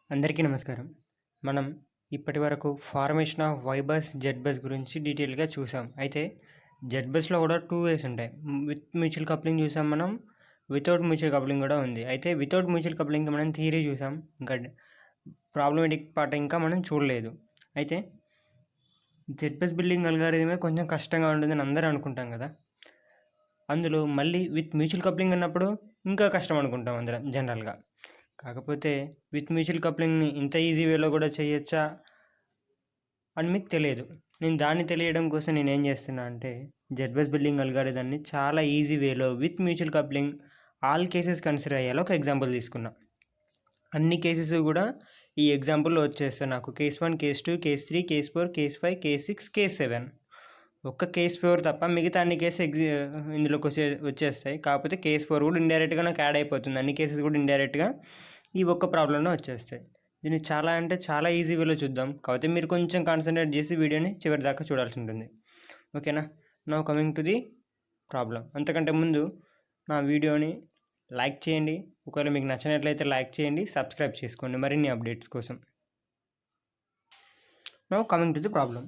అందరికీ నమస్కారం. మనం ఇప్పటివరకు formation of Y bus, Z bus గురించి డీటెయిల్‌గా చూసాం. అయితే జెడ్ బస్‌లో కూడా 2 వేస్ ఉంటాయి. విత్ మ్యూచువల్ కప్లింగ్ చూసాం మనం. వితౌట్ మ్యూచువల్ కప్లింగ్ కూడా ఉంది. అయితే వితౌట్ మ్యూచువల్ కప్లింగ్‌కి మనం థియరీ చూసాం. ఇంకా ప్రాబ్లమాటిక్ పార్ట్ ఇంకా మనం చూడలేదు. అయితే జెడ్ బస్ బిల్డింగ్ అల్గారిథమే కొంచెం కష్టంగా ఉంటుందని అందరూ అనుకుంటాం కదా! అందులో మళ్ళీ విత్ మ్యూచువల్ కప్లింగ్ అన్నప్పుడు ఇంకా కష్టం అనుకుంటాం అందరం జనరల్‌గా. కాకపోతే విత్ మ్యూచువల్ కప్లింగ్‌ని ఇంత ఈజీ వేలో కూడా చేయొచ్చా అని మీకు తెలియదు. నేను దాన్ని తెలియడం కోసం నేనేం చేస్తున్నా అంటే జెడ్ బస్ బిల్డింగ్ అల్గారిథంని చాలా ఈజీ వేలో with mutual coupling all cases consider అయ్యేలా ఒక ఎగ్జాంపుల్ తీసుకున్నా. అన్ని కేసెస్ కూడా ఈ ఎగ్జాంపుల్‌లో వచ్చేస్తాయి నాకు. Case 1, case 2, case 3, case 4, case 5, case 6, case 7. ఒక్క కేస్ 4 తప్ప మిగతా అన్ని కేసెస్ ఇందులోకి వచ్చేస్తాయి. కాకపోతే కేస్ 4 కూడా ఇండైరెక్ట్‌గా నాకు యాడ్ అయిపోతుంది. అన్ని కేసెస్ కూడా ఇండైరెక్ట్‌గా ఈ ఒక్క ప్రాబ్లంలో వచ్చేస్తాయి. దీన్ని చాలా అంటే చాలా ఈజీ వేలో చూద్దాం. కాకపోతే మీరు కొంచెం కాన్సన్ట్రేట్ చేసి వీడియోని చివరి దాకా చూడాల్సి ఉంటుంది. ఓకేనా? Now coming to the problem. అంతకంటే ముందు నా వీడియోని లైక్ చేయండి. ఒకవేళ మీకు నచ్చినట్లయితే లైక్ చేయండి, సబ్స్క్రైబ్ చేసుకోండి మరిన్ని అప్డేట్స్ కోసం. Now coming to the problem.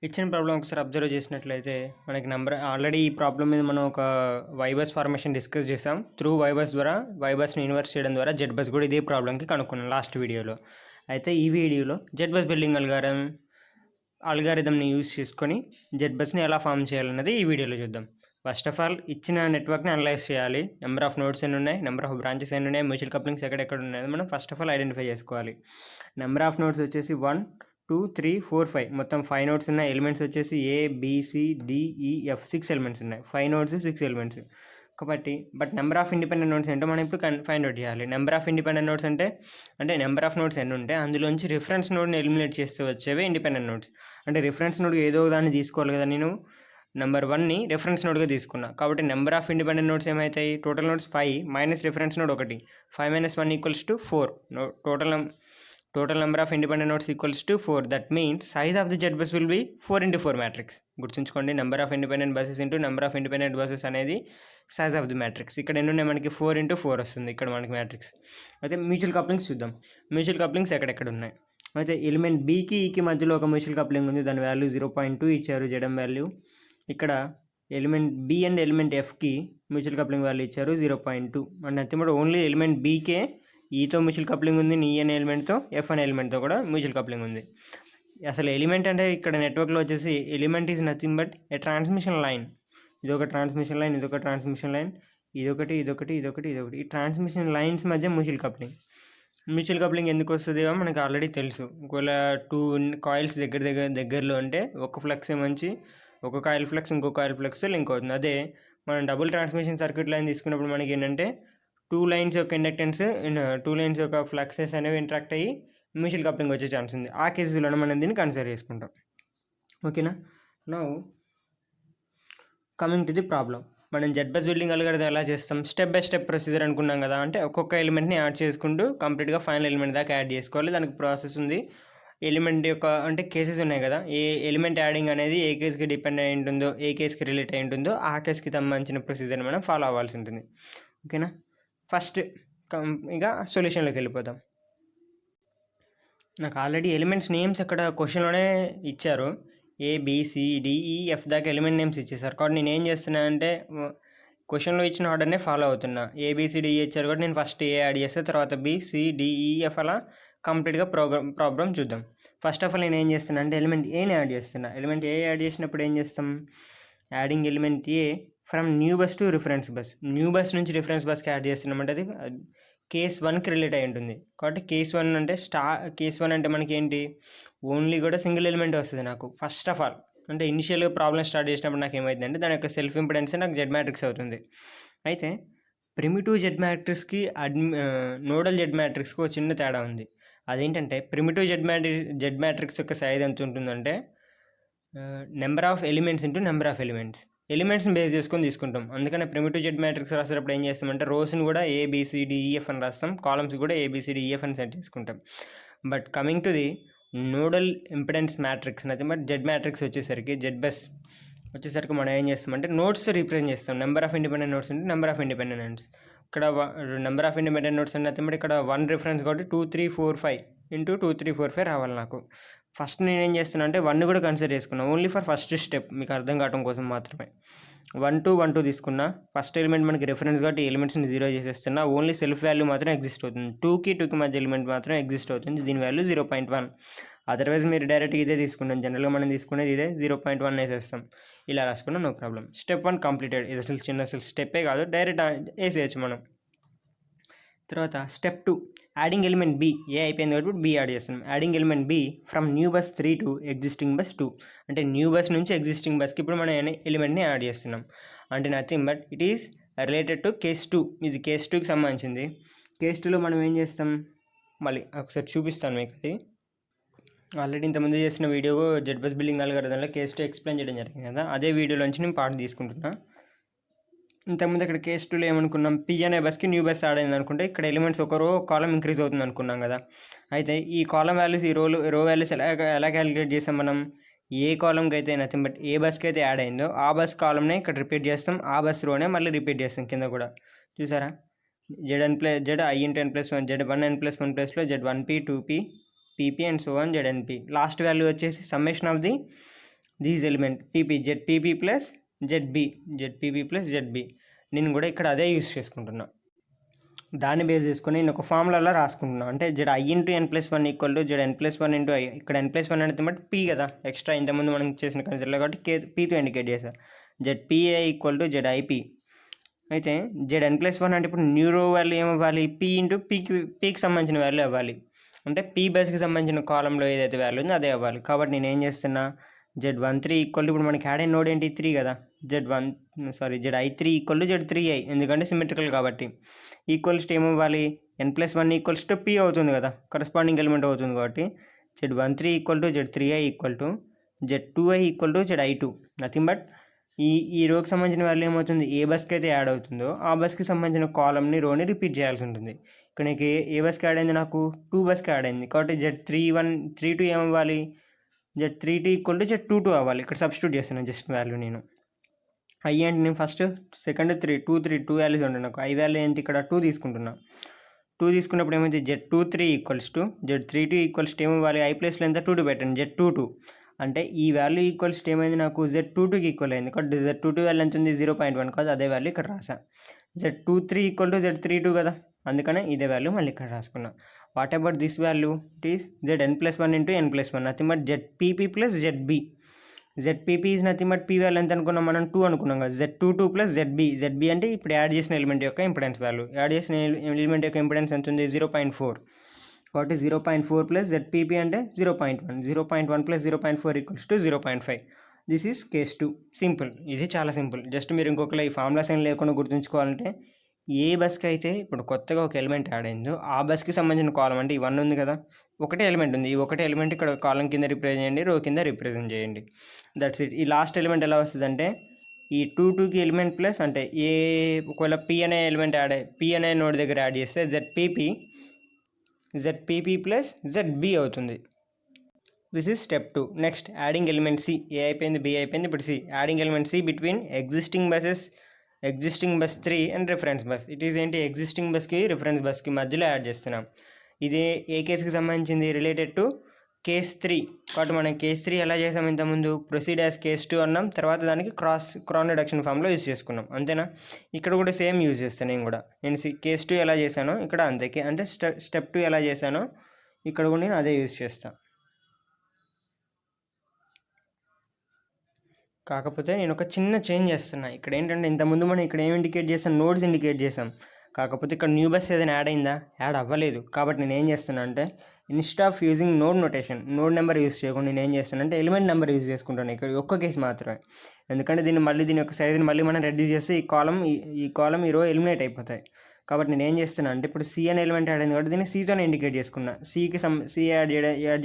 ఇచ్చిన ప్రాబ్లం ఒకసారి అబ్జర్వ్ చేసినట్లయితే మనకి ఆల్రెడీ ఈ ప్రాబ్లం మీద మనం ఒక వై బస్ ఫార్మేషన్ డిస్కస్ చేసాం. త్రూ వై బస్ ద్వారా వై బస్ని ఇన్వర్స్ చేయడం ద్వారా జెడ్ బస్ కూడా ఇదే ప్రాబ్లంకి కనుక్కున్నాం లాస్ట్ వీడియోలో. అయితే ఈ వీడియోలో జెడ్ బస్ బిల్డింగ్ అల్గారిథంని యూజ్ చేసుకొని జెడ్ బస్ని ఎలా ఫామ్ చేయాలన్నది ఈ వీడియోలో చూద్దాం. ఫస్ట్ ఆఫ్ ఆల్ ఇచ్చిన నెట్వర్క్ని అనలైజ్ చేయాలి. నెంబర్ ఆఫ్ నోడ్స్ ఎన్ని ఉన్నాయి, నెంబర్ ఆఫ్ బ్రాంచెస్ ఎన్ని ఉన్నాయి, మ్యూచువల్ కప్లింగ్స్ ఎక్కడెక్కడ ఉన్నాయి మనం ఫస్ట్ ఆఫ్ ఆల్ ఐడెంటిఫై చేసుకోవాలి. నెంబర్ ఆఫ్ నోడ్స్ వచ్చేసి 1, 2, 3, 4, 5 మొత్తం 5 నోడ్స్ ఉన్నాయి. ఎలిమెంట్స్ వచ్చేసి ABCDEF 6 ఎలిమెంట్స్ ఉన్నాయి. 5 నోడ్స్ 6 ఎలిమెంట్స్ కాబట్టి నెంబర్ ఆఫ్ ఇండిపెండెంట్ నోడ్స్ ఏంటో మనం ఇప్పుడు ఫైండ్ అవుట్ చేయాలి. నెంబర్ ఆఫ్ ఇండిపెండెంట్ నోడ్స్ అంటే నెంబర్ ఆఫ్ నోడ్స్ ఎన్ని ఉంటే అందులోంచి రిఫరెన్స్ నోడ్ని ఎలిమినేట్ చేస్తే వచ్చేవే ఇండిపెండెంట్ నోడ్స్. అంటే రిఫరెన్స్ నోడ్ ఏదో దాన్ని తీసుకోవాలి కదా. నేను నెంబర్ 1ని రిఫరెన్స్ నోడ్గా తీసుకున్నా కాబట్టి నెంబర్ ఆఫ్ ఇండిపెండెంట్ నోడ్స్ ఏమవుతాయి? Total nodes 5 minus reference node 1, 5 - 1 = 4. Total number of independent nodes equals to 4. That means size of the Z bus will be 4 into 4 matrix. గుర్తుంచుకోండి, number of independent buses into number of independent buses అనేది size of the matrix. ఇక్కడ ఎన్ని ఉన్నాయి మనకి? 4 into 4 వస్తుంది ఇక్కడ మనకి matrix. అయితే మ్యూచువల్ కప్లింగ్స్ చూద్దాం. మ్యూచువల్ కప్లింగ్స్ ఎక్కడెక్కడ ఉన్నాయి? అయితే ఎలిమెంట్ బీకి ఈకి మధ్యలో ఒక మ్యూచువల్ కప్లింగ్ ఉంది. దాని వాల్యూ 0.2 ఇచ్చారు జెడ్ఎం వాల్యూ. ఇక్కడ ఎలిమెంట్ బి అండ్ ఎలిమెంట్ ఎఫ్కి మ్యూచువల్ కప్లింగ్ వాల్యూ ఇచ్చారు 0.2. And nothing but only element BK ఈతో మ్యూచువల్ కప్లింగ్ ఉంది, ఈ అనే ఎలిమెంట్తో ఎఫ్ అనే ఎలిమెంట్తో కూడా మ్యూచువల్ కప్లింగ్ ఉంది. అసలు ఎలిమెంట్ అంటే ఇక్కడ నెట్వర్క్లో వచ్చేసి element is nothing but A transmission line. ఇదొక ట్రాన్స్మిషన్ లైన్, ఇదొక ట్రాన్స్మిషన్ లైన్, ఇదొకటి. ఈ ట్రాన్స్మిషన్ లైన్స్ మధ్య మ్యూచువల్ కప్లింగ్ ఎందుకు వస్తుందో మనకు ఆల్రెడీ తెలుసు. ఒకవేళ 2 కాయిల్స్ దగ్గరలో ఉంటే ఒక ఫ్లక్స్ ఏమంచి ఒక కాయిల్ ఫ్లక్స్ ఇంకో కాయిల్ ఫ్లక్స్ లింక్ అవుతుంది. అదే మనం డబుల్ ట్రాన్స్మిషన్ సర్క్యూట్ లైన్ తీసుకున్నప్పుడు మనకి ఏంటంటే 2 లైన్స్ యొక్క ఇండక్టెన్స్, 2 లైన్స్ యొక్క ఫ్లక్సెస్ అనేవి ఇంట్రాక్ట్ అయ్యి మ్యూచువల్ కప్లింగ్ వచ్చే ఛాన్స్ ఉంది. ఆ కేసెస్లో మనం దీన్ని కన్సిడర్ చేసుకుంటాం. ఓకేనా? Now coming to the problem. మనం జెడ్ బస్ బిల్డింగ్ అల్గారిథం ఎలా చేస్తాం? స్టెప్ బై స్టెప్ ప్రొసీజర్ అనుకున్నాం కదా. అంటే ఒక్కొక్క ఎలిమెంట్ని యాడ్ చేసుకుంటూ కంప్లీట్గా ఫైనల్ ఎలిమెంట్ దాకా యాడ్ చేసుకోవాలి. దానికి ప్రాసెస్ ఉంది. ఎలిమెంట్ యొక్క అంటే కేసెస్ ఉన్నాయి కదా. ఏ ఎలిమెంట్ యాడింగ్ అనేది ఏ కేసుకి డిపెండ్ అయి ఉంటుందో, ఏ కేసుకి రిలేట్ అయి ఉంటుందో ఆ కేసుకి సంబంధించిన ప్రొసీజర్ని మనం ఫాలో అవ్వాల్సి ఉంటుంది. ఓకేనా? ఫస్ట్ ఇక సొల్యూషన్లోకి వెళ్ళిపోతాం. నాకు ఆల్రెడీ ఎలిమెంట్స్ నేమ్స్ అక్కడ క్వశ్చన్లోనే ఇచ్చారు. ABCDEF దాకా ఎలిమెంట్ నేమ్స్ ఇచ్చేసారు. కాబట్టి నేను ఏం చేస్తున్నానంటే క్వశ్చన్లో ఇచ్చిన ఆర్డర్నే ఫాలో అవుతున్నా. ABCDE ఇచ్చారు కాబట్టి నేను ఫస్ట్ ఏ యాడ్ చేస్తే తర్వాత BCDEF అలా కంప్లీట్గా ప్రాబ్లం చూద్దాం. ఫస్ట్ ఆఫ్ ఆల్ నేను ఏం చేస్తున్నా అంటే ఎలిమెంట్ ఏని యాడ్ చేస్తున్నా. ఎలిమెంట్ ఏ యాడ్ చేసినప్పుడు ఏం చేస్తాం? Adding element A from new bus to reference bus. New bus నుంచి రిఫరెన్స్ బస్కి యాడ్ చేస్తున్నామంటే అది కేస్ 1కి రిలేట్ అయి ఉంటుంది. కాబట్టి కేస్ 1 అంటే మనకి ఏంటి? ఓన్లీ కూడా సింగిల్ ఎలిమెంట్ వస్తుంది నాకు. ఫస్ట్ ఆఫ్ ఆల్ అంటే ఇనిషియల్గా ప్రాబ్లమ్ స్టార్ట్ చేసినప్పుడు నాకు ఏమైందంటే దాని యొక్క సెల్ఫ్ ఇంపిడెన్స్ నాకు జెడ్ మ్యాట్రిక్స్ అవుతుంది. అయితే ప్రిమిటివ్ జెడ్ మ్యాట్రిక్స్కి నోడల్ జెడ్ మ్యాట్రిక్స్కి ఒక చిన్న తేడా ఉంది. అదేంటంటే ప్రిమిటివ్ జెడ్ మ్యాట్రిక్స్ యొక్క సైజ్ ఎంత ఉంటుందంటే number of elements into number of ఎలిమెంట్స్ని బేస్ చేసుకొని తీసుకుంటాం. అందుకని ప్రిమిటివ్ జెడ్ మ్యాట్రిక్స్ రాసేటప్పుడు ఏం చేస్తామంటే రోస్ని కూడా ABCDEF అని రాస్తాం, కాలమ్స్ కూడా ABCDEF అని సెట్ చేసుకుంటాం. But coming to the nodal impedance matrix nothing but Z matrix Z bus వచ్చేసరికి మనం ఏం చేస్తామంటే నోడ్స్ రిప్రజెంట్ చేస్తాం. నెంబర్ ఆఫ్ ఇండిపెండెంట్ నోడ్స్ అంటే నెంబర్ ఆఫ్ ఇండిపెండెంట్ నోడ్స్. ఇక్కడ నెంబర్ ఆఫ్ ఇండిపెండెంట్ నోడ్స్ అంటే నథింగ్ బట్ ఇక్కడ 1 రిఫరెన్స్ కాబట్టి 2, 3, 4, 5 ఇంటూ 2 3 4 5 రావాలి నాకు. ఫస్ట్ నేనేం చేస్తున్నా అంటే 1 కూడా కన్సిడర్ చేసుకున్నా, ఓన్లీ ఫర్ ఫస్ట్ స్టెప్ మీకు అర్థం కావడం కోసం మాత్రమే. 1 2 1 2 తీసుకున్నా. ఫస్ట్ ఎలిమెంట్ మనకి రిఫరెన్స్ కాబట్టి ఎలిమెంట్స్ని 0 చేసేస్తున్నా. ఓన్లీ సెల్ఫ్ వాల్యూ మాత్రం ఎగ్జిస్ట్ అవుతుంది. 2కి మధ్య ఎలిమెంట్ మాత్రం ఎగ్జిస్ట్ అవుతుంది, దీని వాల్యూ 0.1. అదర్వైజ్ మీరు డైరెక్ట్గా ఇదే తీసుకుంటాం, జనరల్గా మనం తీసుకునేది ఇదే, 0.1 వేసేస్తాం. ఇలా రాసుకున్నా నో ప్రాబ్లం. Step 1 completed. ఇది అసలు స్టెప్పే కాదు, డైరెక్ట్ వేసేయచ్చు మనం. తర్వాత step 2 adding element B. A అయిపోయింది కాబట్టి బి యాడ్ చేస్తున్నాం. Adding element B from new bus 3 to existing bus 2. అంటే న్యూ బస్ నుంచి ఎగ్జిస్టింగ్ బస్కి ఇప్పుడు మనం ఎలిమెంట్ని యాడ్ చేస్తున్నాం. అంటే nothing but it is related to case 2. ఇది కేస్ 2కి సంబంధించింది. కేస్ 2లో మనం ఏం చేస్తాం మళ్ళీ ఒకసారి చూపిస్తాను మీకు. అది ఆల్రెడీ ఇంతకుముందు చేసిన వీడియో జెడ్ బస్ బిల్డింగ్ అల్గోరిథంలో కేస్ 2 ఎక్స్ప్లెయిన్ చేయడం జరిగింది కదా, అదే వీడియోలోంచి నేను పార్ట్ తీసుకుంటున్నా. ఇంతకుముందు ఇక్కడ కేస్ 2లో ఏమనుకున్నాం, పి అనే బస్కి న్యూ బస్ యాడ్ అయింది అనుకుంటే ఇక్కడ ఎలిమెంట్స్ ఒక కాలం ఇంక్రీజ్ అవుతుంది అనుకున్నాం కదా. అయితే ఈ కాలం వాల్యూస్ ఈ రో వాల్యూస్ ఎలా క్యాలిక్యులేట్ చేసాం మనం, ఏ కాలంకి అయితే నథింగ్ బట్ ఏ బస్కి అయితే యాడ్ అయిందో ఆ బస్ కాలంనే ఇక్కడ రిపీట్ చేస్తాం, ఆ బస్ రోనే మళ్ళీ రిపీట్ చేస్తాం కింద కూడా. చూసారా, Z I into n + 1, Z1n+1 ప్లస్లో Z1p 2p PP and so on ZNP. Last value వచ్చేసి summation of these element PP ZPP plus ZPP plus ZB. నేను కూడా ఇక్కడ అదే యూస్ చేసుకుంటున్నా. దాన్ని బేస్ చేసుకుని నేను ఒక ఫార్ములాలో రాసుకుంటున్నా. అంటే ZI into n+1 equal to ZN+1 into I. ఇక్కడ n+1 అనేది బట్ P కదా, ఎక్స్ట్రా ఇంతకుముందు మనం చేసిన కన్సిడర్లో కాబట్టి Pతో ఇండికేట్ చేసా. ZPA equal to ZIP. అయితే ZN+1 అంటే ఇప్పుడు న్యూరో వాల్యూ ఏమవ్వాలి, P ఇంటూ పీకి సంబంధించిన వాల్యూ అవ్వాలి. అంటే P బస్కి సంబంధించిన కాలంలో ఏదైతే వాల్యూ ఉందో అదే అవ్వాలి. కాబట్టి నేను ఏం చేస్తున్నా, Z13 ఈక్వల్ టు ఇప్పుడు మనకి యాడ్ అయిన నోడ్ ఏంటి 3 కదా, ZI3 ఈక్వల్ టు Z3I, ఎందుకంటే సిమెట్రికల్ కాబట్టి. ఈక్వల్స్ టు ఏమవ్వాలి, n+1 ఈక్వల్స్ టు P అవుతుంది కదా, కరస్పాండింగ్ ఎలిమెంట్ అవుతుంది కాబట్టి Z13 equal to Z3I equal to Z2I equal to ZI2. Nothing but ఈ రోకి సంబంధించిన వాల్యూ ఏమవుతుంది, ఏ బస్కి అయితే యాడ్ అవుతుందో ఆ బస్కి సంబంధించిన కాలంని రోని రిపీట్ చేయాల్సి ఉంటుంది. ఇక్కడ నీకు ఏ బస్కి యాడ్ అయింది, నాకు 2 బస్కి యాడ్ అయింది కాబట్టి Z32 ఏమవ్వాలి, Z32 ఈక్వల్ టు Z22 అవ్వాలి. ఇక్కడ సబ్స్టిట్యూట్ చేస్తున్నాను జస్ట్ వాల్యూ నేను. ఐ అంటే నేను ఫస్ట్ సెకండ్ 2 వాల్యూస్ ఉంటాయి నాకు. ఐ వాల్యూ ఏంటి, ఇక్కడ 2 తీసుకుంటున్నా. 2 తీసుకున్నప్పుడు ఏమైంది, Z23 equals to Z32 equals to ఏమవ్వాలి, ఐ ప్లేస్లో ఎంత 2 పెట్టండి, Z22. అంటే ఈ వాల్యూ ఈక్వల్స్ టు ఏమైంది, నాకు Z22కి ఈక్వల్ అయింది కాబట్టి Z22 వాల్యూ ఎంత ఉంది 0.1 కాదు, అదే వాల్యూ ఇక్కడ రాసా. Z23 ఈక్వల్ టు Z32 కదా, అందుకనే ఇదే వాల్యూ మళ్ళీ ఇక్కడ రాసుకున్నా. What about this value, it is Zn+1 into n+1 nothing but ZPP plus ZB. ZPP is nothing but P value ఎంత అనుకున్నాం మనం, 2 అనుకున్నాం కదా. Z22 ప్లస్ ZB అంటే ఇప్పుడు యాడ్ చేసిన ఎలిమెంట్ యొక్క ఇంపిడెన్స్ వాల్యూ. యాడ్ చేసిన ఎలిమెంట్ యొక్క ఇంపిడెన్స్ ఎంత ఉంది 0.4 కాబట్టి 0.4 ప్లస్ ZPP అంటే 0.1. 0.1 plus 0.4 equals to 0.5. This is case 2. Simple, ఇది చాలా సింపుల్. జస్ట్ మీరు ఇంకొకలా ఈ ఫార్ములాస్ ఏం లేకుండా గుర్తుంచుకోవాలంటే, ఏ బస్కి అయితే ఇప్పుడు కొత్తగా ఒక ఎలిమెంట్ యాడ్ అయిందో ఆ బస్కి సంబంధించిన కాలం, అంటే ఈ 1 ఉంది కదా, ఒకటే ఎలిమెంట్ ఉంది, ఈ ఒకటే ఎలిమెంట్ ఇక్కడ కాలం కింద రిప్రజెంట్ చేయండి, రో కింద రిప్రజెంట్ చేయండి. That's it. ఈ లాస్ట్ ఎలిమెంట్ ఎలా వస్తుంది అంటే, ఈ 2కి ఎలిమెంట్ ప్లస్ అంటే ఒకవేళ P అనే ఎలిమెంట్ P అనే నోడ్ దగ్గర యాడ్ చేస్తే ZPP ప్లస్ ZB అవుతుంది. This is step 2. Next adding element C. ఏ అయిపోయింది, B అయిపోయింది, ఇప్పుడు C. Adding element C between existing bus 3 and reference bus. It is ఏంటి, ఎగ్జిస్టింగ్ బస్కి రిఫరెన్స్ బస్కి మధ్యలో యాడ్ చేస్తున్నాం. ఇది ఏ కేసుకి సంబంధించింది, రిలేటెడ్ టు కేస్ 3 కాబట్టి మనం కేస్ 3 ఎలా చేసాం, ఇంతకుముందు ప్రొసీడ్ యాజ్ కేస్ 2 అన్నాం, తర్వాత దానికి క్రాన్ రిడక్షన్ ఫామ్లో యూజ్ చేసుకున్నాం, అంతేనా. ఇక్కడ కూడా సేమ్ యూజ్ చేస్తాను నేను కూడా. నేను కేస్ 2 ఎలా చేశానో ఇక్కడ అంతే, అంటే స్టెప్ 2 ఎలా చేశానో ఇక్కడ కూడా నేను అదే యూజ్ చేస్తాను. కాకపోతే నేను ఒక చిన్న చేంజ్ చేస్తున్నా. ఇక్కడ ఏంటంటే ఇంతకుముందు మనం ఇక్కడ ఏం ఇండికేట్ చేసాం, నోడ్స్ ఇండికేట్ చేసాం. కాకపోతే ఇక్కడ న్యూ బస్ ఏదైనా యాడ్ అయిందా, యాడ్ అవ్వలేదు. కాబట్టి నేను ఏం చేస్తున్నా అంటే, instead of using node notation, node number use చేయకుండా నేను ఏం చేస్తాను అంటే ఎలిమెంట్ నెంబర్ యూజ్ చేసుకుంటాను ఇక్కడ ఒక్క కేసు మాత్రమే. ఎందుకంటే దీని యొక్క సైజుని మళ్ళీ మనం రెడ్యూస్ చేస్తే ఈ కాలం ఈ రో ఎలిమినేట్ అయిపోతాయి. కాబట్టి నేను ఏం చేస్తున్నా అంటే, ఇప్పుడు C అనే ఎలిమెంట్ యాడ్ అయింది కాబట్టి దీన్ని Cతోనే ఇండికేట్ చేసుకున్నా. C యాడ్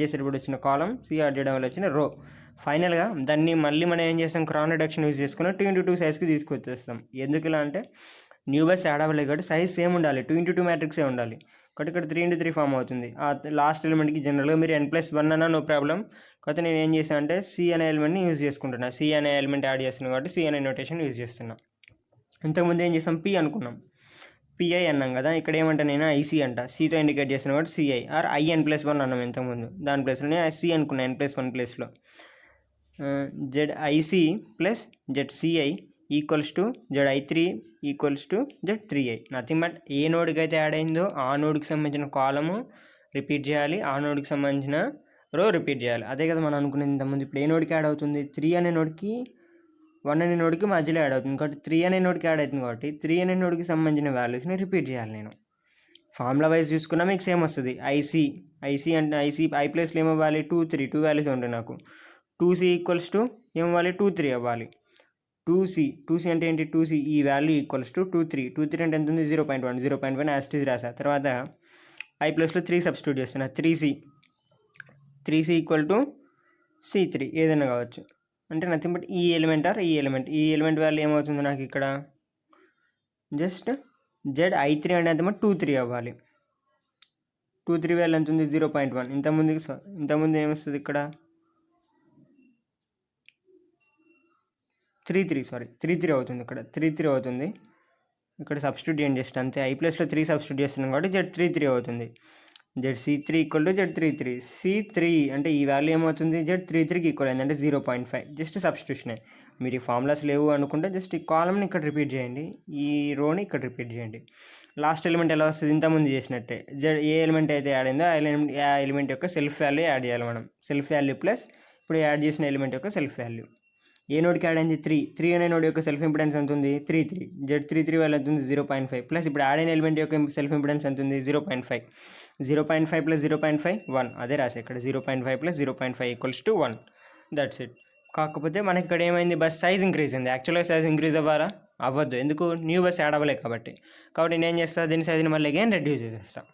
చేసేటప్పుడు వచ్చిన కాలం, C యాడ్ చేయడం వల్ల వచ్చిన రో. ఫైనల్గా దాన్ని మళ్ళీ మనం ఏం చేస్తాం, క్రాన్ రిడక్షన్ యూజ్ చేసుకుని 2x2 సైజ్కి తీసుకొచ్చేస్తాం. ఎందుకు ఇలా అంటే, న్యూ బస్ యాడ్ అవ్వలేదు కాబట్టి సైజ్ సేమ్ ఉండాలి, 2x2 మ్యాట్రిక్సే ఉండాలి. కాబట్టి ఇక్కడ 3x3 ఫామ్ అవుతుంది. ఆ లాస్ట్ ఎలిమెంట్కి జనరల్గా మీరు n+1 అన్నా నో ప్రాబ్లం. కాకపోతే నేను ఏం చేశాను అంటే C అనే ఎలిమెంట్ని యూజ్ చేసుకుంటున్నా. C అనే ఎలిమెంట్ యాడ్ చేస్తున్నాను కాబట్టి C అనే నోటేషన్ యూజ్ చేస్తున్నా. ఇంతకుముందు ఏం చేసాం, P అనుకున్నాం. పిఐ అన్నాం కదా, ఇక్కడ ఏమంటా నేను ఐసీ అంట, సితో ఇండికేట్ చేసిన వాడు సిఐ ఆర్ IN+1 అన్నాం ఇంతకుముందు, దాని ప్లేస్లో నేను సి అనుకున్నా N+1 ప్లేస్లో. ZIC plus ZCI equals to ZI3 equals to Z3I. Nothing but ఏ నోడ్కి అయితే యాడ్ అయిందో ఆ నోడ్కి సంబంధించిన కాలము రిపీట్ చేయాలి, ఆ నోడ్కి సంబంధించిన రో రిపీట్ చేయాలి. అదే కదా మనం అనుకునేది ఇంతకుముందు. ఇప్పుడు ఏ నోడ్కి యాడ్ అవుతుంది, 3 అనే నోడ్కి 1 అనే నోడ్కి మధ్యలో యాడ్ అవుతుంది కాబట్టి 3 అనే నోడ్కి యాడ్ అవుతుంది కాబట్టి 3 అనే నోడ్కి సంబంధించిన వాల్యూస్ని రిపీట్ చేయాలి. నేను ఫార్ములా వైజ్ చూసుకున్నా మీకు సేమ్ వస్తుంది. ఐసీ అంటే ఐ ప్లేస్లో ఏమవ్వాలి, 2 3 2 వాల్యూస్ ఉంటాయి నాకు. 2C ఈక్వల్స్ టు ఏమవ్వాలి, 2 3 అవ్వాలి. 2C అంటే ఏంటి, 2C ఈ వాల్యూ ఈక్వల్స్ టు 2 3 అంటే ఎంత ఉంది, 0.1 యాస్టీజ్ రాసా. తర్వాత ఐ ప్లస్లో 3 సబ్స్టిట్యూట్ చేస్తున్నా, 3C ఈక్వల్ టు C3 ఏదైనా కావచ్చు. అంటే నథింగ్ బట్ ఈ ఎలిమెంట్ వాల్యూ ఏమవుతుంది నాకు ఇక్కడ, జస్ట్ ZI3 అంటే ఎంత 2 3 అవ్వాలి. 2 3 వాల్యూ ఎంత ఉంది, 0.1. ఇంతకుముందు ఏమొస్తుంది ఇక్కడ 3 3 అవుతుంది. ఇక్కడ 3 3 అవుతుంది. ఇక్కడ సబ్స్టిట్యూట్ చేయండి జస్ట్ అంతే. ఐ ప్లస్లో 3 సబ్స్టిట్యూట్ చేస్తున్నాం కాబట్టి Z33 అవుతుంది. ZC3 equal to Z33. C3 అంటే ఈ వాల్యూ ఏమవుతుంది, Z33కి ఈక్వల్ అయింది అంటే 0.5. జస్ట్ సబ్స్టిట్యూషనే. మీరు ఈ ఫార్ములాస్ లేవు అనుకుంటే జస్ట్ ఈ కాలమ్ని ఇక్కడ రిపీట్ చేయండి, ఈ రోని ఇక్కడ రిపీట్ చేయండి. లాస్ట్ ఎలిమెంట్ ఎలా వస్తుంది, ఇంతకుముందు చేసినట్టే. ఏ ఎలిమెంట్ అయితే యాడ్ అయిందో ఆ ఎలిమెంట్ యొక్క సెల్ఫ్ వాల్యూ యాడ్ చేయాలి మనం. సెల్ఫ్ వాల్యూ ప్లస్ ఇప్పుడు యాడ్ చేసిన ఎలిమెంట్ యొక్క సెల్ఫ్ వాల్యూ. ఏ నోడ్కి యాడ్ అయింది, 3 అనే నోడ్ యొక్క సెల్ఫ్ ఇంపిడెన్స్ ఎంత ఉంది, 3 Z33 వాల్యూ ఎంత ఉంది, 0.5 ప్లస్ ఇప్పుడు యాడ్ అయిన ఎలిమెంట్ యొక్క సెల్ఫ్ ఇంపిడెన్స్ ఎంత ఉంది, 0.5 ప్లస్ 0.5 1. అదే రాసే ఇక్కడ 0.5 plus 0.5 equals to 1. That's it. కాకపోతే మనకి ఇక్కడ ఏమైంది, బస్ సైజ్ ఇంక్రీజ్ అయింది. యాక్చువల్గా సైజ్ ఇంక్రీజ్ అవ్వాలా, అవ్వద్దు. ఎందుకు, న్యూ బస్ యాడ్ అవ్వలేదు కాబట్టి నేను ఏం చేస్తాను, దీని సైజ్ని మళ్ళీ అగైన్ రెడ్యూస్ చేసేస్తాను.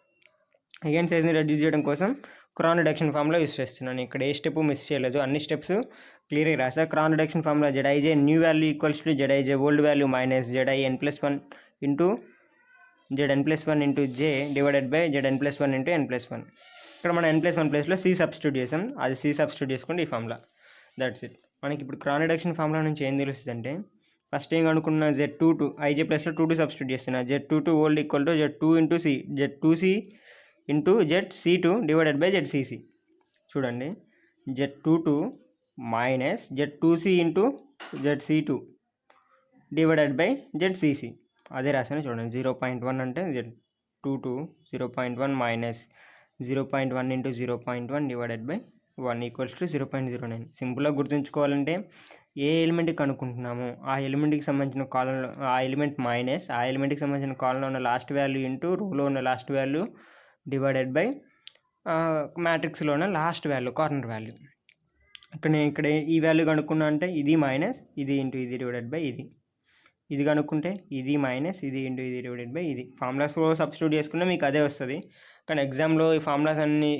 అగైన్ సైజ్ని రెడ్యూస్ చేయడం కోసం క్రాన్ రిడక్షన్ ఫార్ములా యూస్ చేస్తున్నాను. ఇక్కడ ఏ స్టెప్ మిస్ చేయలేదు, అన్ని స్టెప్స్ క్లియర్గా రాసా. Kron reduction formula ZIJ new value equals to ZIJ old value minus ZIN+1 into ZN+1 into J divided by ZN+1 into N+1. ఇక్కడ మనం N+1 ప్లేస్లో C సబ్స్టిట్యూట్ చేసాం, అది C సబ్స్టిట్యూట్ చేసుకోండి ఈ ఫార్ములా. That's it. మనకి ఇప్పుడు క్రాన్ రిడక్షన్ ఫార్ములా నుంచి ఏం తెలుస్తుంది అంటే, ఫస్ట్ ఏం కనుక్కున్న Z22 IJ ప్లస్లో 2 సబ్స్టిట్యూట్ చేస్తున్నా. Z22 old equal to Z2 into C Z2C into ZC2 divided by ZCC. చూడండి, Z22 minus Z2C into ZC2 divided by ZCC. అదే రాసాను చూడండి. 0.1 అంటే Z22 0.1 minus 0.1 into 0.1 divided by 1 equals to 0.09. సింపుల్గా గుర్తుంచుకోవాలంటే ఏ ఎలిమెంట్కి కనుక్కుంటున్నామో ఆ ఎలిమెంట్కి సంబంధించిన కాలంలో ఆ ఎలిమెంట్ మైనస్ ఆ ఎలిమెంట్కి సంబంధించిన కాలంలో ఉన్న లాస్ట్ వాల్యూ ఇంటూ రోలో ఉన్న లాస్ట్ వాల్యూ డివైడెడ్ బై మ్యాట్రిక్స్లో ఉన్న లాస్ట్ వాల్యూ కార్నర్ వాల్యూ. ఇక్కడ ఈ వాల్యూ కనుక్కున్నా అంటే ఇది మైనస్ ఇది ఇంటూ ఇది డివైడెడ్ బై ఇది కనుక్కుంటే ఇది మైనస్ ఇది ఇంటూ ఇది డివైడెడ్ బై ఇది. ఫార్ములాస్లో సబ్స్టిట్యూట్ చేసుకుంటే మీకు అదే వస్తుంది. కానీ ఎగ్జామ్లో ఈ ఫార్ములాస్ అన్ని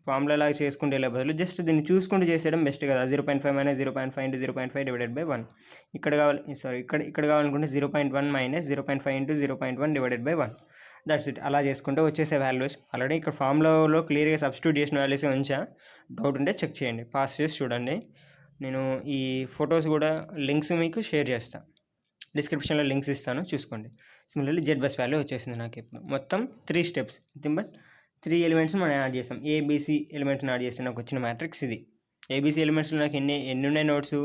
ఫార్ములా లాగా చేసుకుంటే వెళ్ళే బదులు జస్ట్ దీన్ని చూసుకుంటూ చేసేయడం బెస్ట్ కదా. 0.5 మైనస్ 0.5 ఇంటూ 0.5 డివైడెడ్ బై 1. ఇక్కడ కావాలనుకుంటే 0.1 minus 0.5 into 0.1 divided by 1. That's it. అలా చేసుకుంటే వచ్చేసే వాల్యూస్ ఆల్రెడీ ఇక్కడ ఫార్ములాలో క్లియర్గా సబ్స్టిట్యూట్ చేసిన వాల్యూస్ ఉంచా. డౌట్ ఉంటే చెక్ చేయండి, పాస్ చేసి చూడండి. నేను ఈ ఫొటోస్ కూడా లింక్స్ మీకు షేర్ చేస్తాను, డిస్క్రిప్షన్లో లింక్స్ ఇస్తాను, చూసుకోండి. సిమిలర్లీ జెడ్ బస్ వాల్యూ వచ్చేసింది నాకు. ఇప్పుడు మొత్తం 3 స్టెప్స్, బట్ 3 ఎలిమెంట్స్ మనం యాడ్ చేస్తాం. ఏబీసీ ఎలిమెంట్స్ని యాడ్ చేస్తే నాకు వచ్చిన మ్యాట్రిక్స్ ఇది. ఏబీసీ ఎలిమెంట్స్లో నాకు ఎన్ని ఉన్నాయి నోట్స్,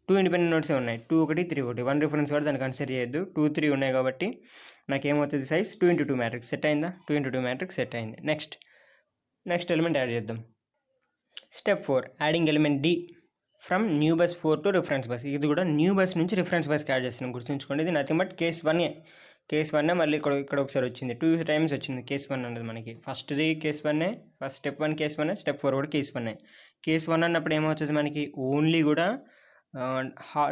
2 ఇండిపెండెంట్ నోట్సే ఉన్నాయి. 2 1 3 1, 1 రిఫరెన్స్ కూడా దాన్ని కన్సిడర్ చేయొద్దు. 2 3 ఉన్నాయి కాబట్టి నాకేమవుతుంది, సైజ్ 2 into 2 మ్యాట్రిక్స్ సెట్ అయిందా, 2 into 2 మ్యాట్రిక్స్ సెట్ అయింది. నెక్స్ట్ ఎలిమెంట్ యాడ్ చేద్దాం. Step 4, adding element D from new bus 4 to reference bus. ఇది కూడా న్యూ బస్ నుంచి రిఫరెన్స్ బస్కి యాడ్ చేస్తున్నాం. గుర్తుంచుకోండి, ఇది నథింగ్ బట్ కేస్ 1 మళ్ళీ ఇక్కడ ఒకసారి వచ్చింది, 2 times వచ్చింది కేస్ 1 అన్నది మనకి. ఫస్ట్ది case 1, first step 1 case 1, step 4 కూడా కేస్ 1. కేస్ 1 అన్నప్పుడు ఏమవుతుంది మనకి, ఓన్లీ కూడా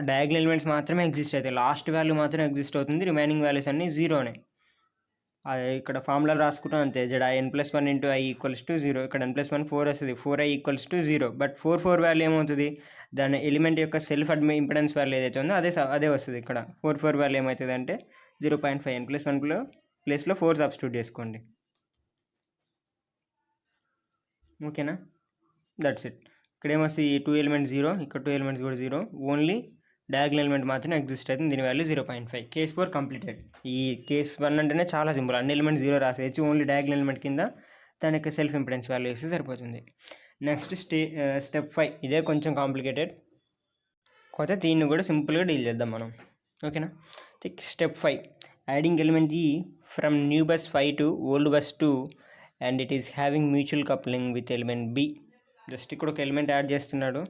డయాగ్నల్ ఎలిమెంట్స్ మాత్రమే ఎగ్జిస్ట్ అవుతాయి, లాస్ట్ వాల్యూ మాత్రమే ఎగ్జిస్ట్ అవుతుంది, రిమైనింగ్ వాల్యూస్ అన్నీ జీరోనే. ఇక్కడ ఫార్ములాలు రాసుకుంటాం అంతే. n+1 into I equals to 0. ఇక్కడ n+1 4 వస్తుంది, 4I equals to 0. But 4 value ఏమవుతుంది, దాని ఎలిమెంట్ యొక్క సెల్ఫ్ ఇంపిడెన్స్ వాల్యూ ఏదైతే ఉందో అదే వస్తుంది. ఇక్కడ 4 వాల్యూ ఏమవుతుంది అంటే 0.5. n+1 ప్లేస్లో 4 సబ్స్టిట్యూట్ చేసుకోండి. ఓకేనా, దట్స్ ఇట్. ఇక్కడ ఏమొస్తుంది, 2 ఎలిమెంట్స్ 0, ఇక్కడ 2 ఎలిమెంట్స్ కూడా 0. ఓన్లీ డయాగ్నల్ ఎలిమెంట్ మాత్రం ఎగ్జిస్ట్ అవుతుంది, దీని వాల్యూ 0.5. Case 4 completed. ఈ కేస్ 1 అంటేనే చాలా సింపుల్, అన్ని ఎలిమెంట్స్ 0 రాసేయచ్చు, ఓన్లీ డయాగ్నల్ ఎలిమెంట్ కింద దాని యొక్క సెల్ఫ్ ఇంపిడెన్స్ వాల్యూ వేస్తే సరిపోతుంది. నెక్స్ట్ స్టెప్ 5, ఇదే కొంచెం కాంప్లికేటెడ్, కొత్త దీన్ని కూడా సింపుల్గా డీల్ చేద్దాం మనం. ఓకేనా. Step 5, adding element E from new bus 5 to old bus 2 and it is having mutual coupling with element B. Just ఇక్కడ ఒక ఎలిమెంట్ యాడ్ చేస్తున్నాడు,